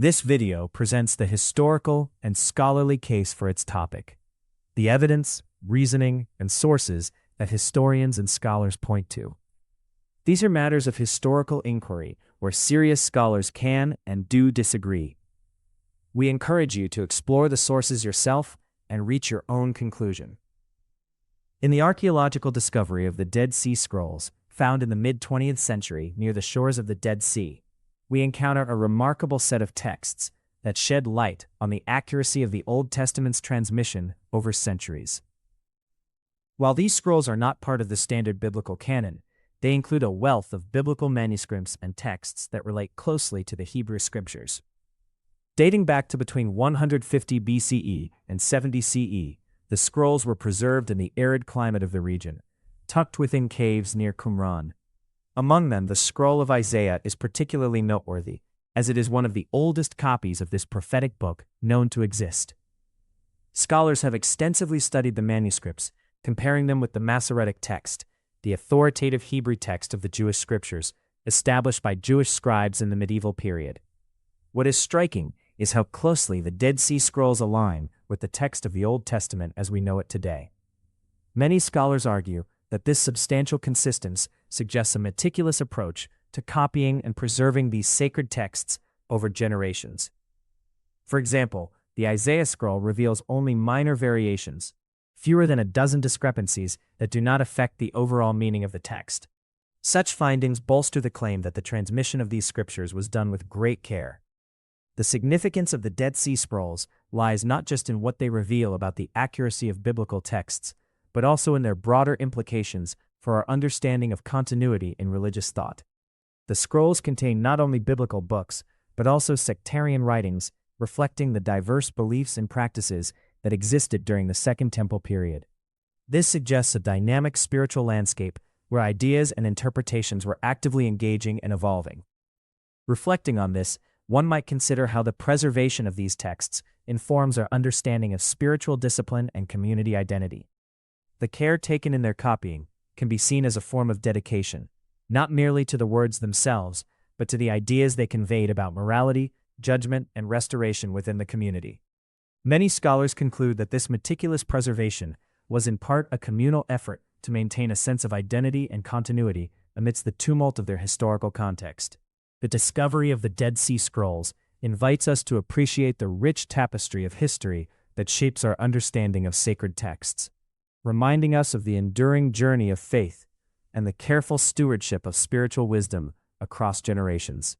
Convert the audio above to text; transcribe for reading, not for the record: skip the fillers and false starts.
This video presents the historical and scholarly case for its topic, the evidence, reasoning, and sources that historians and scholars point to. These are matters of historical inquiry where serious scholars can and do disagree. We encourage you to explore the sources yourself and reach your own conclusion. In the archaeological discovery of the Dead Sea Scrolls, found in the mid-20th century near the shores of the Dead Sea, we encounter a remarkable set of texts that shed light on the accuracy of the Old Testament's transmission over centuries. While these scrolls are not part of the standard biblical canon, they include a wealth of biblical manuscripts and texts that relate closely to the Hebrew Scriptures. Dating back to between 150 BCE and 70 CE, the scrolls were preserved in the arid climate of the region, tucked within caves near Qumran. Among them, the Scroll of Isaiah is particularly noteworthy, as it is one of the oldest copies of this prophetic book known to exist. Scholars have extensively studied the manuscripts, comparing them with the Masoretic text, the authoritative Hebrew text of the Jewish scriptures, established by Jewish scribes in the medieval period. What is striking is how closely the Dead Sea Scrolls align with the text of the Old Testament as we know it today. Many scholars argue that this substantial consistency suggests a meticulous approach to copying and preserving these sacred texts over generations. For example, the Isaiah scroll reveals only minor variations, fewer than a dozen discrepancies that do not affect the overall meaning of the text. Such findings bolster the claim that the transmission of these scriptures was done with great care. The significance of the Dead Sea Scrolls lies not just in what they reveal about the accuracy of biblical texts, but also in their broader implications for our understanding of continuity in religious thought. The scrolls contain not only biblical books, but also sectarian writings reflecting the diverse beliefs and practices that existed during the Second Temple period. This suggests a dynamic spiritual landscape where ideas and interpretations were actively engaging and evolving. Reflecting on this, one might consider how the preservation of these texts informs our understanding of spiritual discipline and community identity. The care taken in their copying can be seen as a form of dedication, not merely to the words themselves, but to the ideas they conveyed about morality, judgment, and restoration within the community. Many scholars conclude that this meticulous preservation was in part a communal effort to maintain a sense of identity and continuity amidst the tumult of their historical context. The discovery of the Dead Sea Scrolls invites us to appreciate the rich tapestry of history that shapes our understanding of sacred texts, reminding us of the enduring journey of faith and the careful stewardship of spiritual wisdom across generations.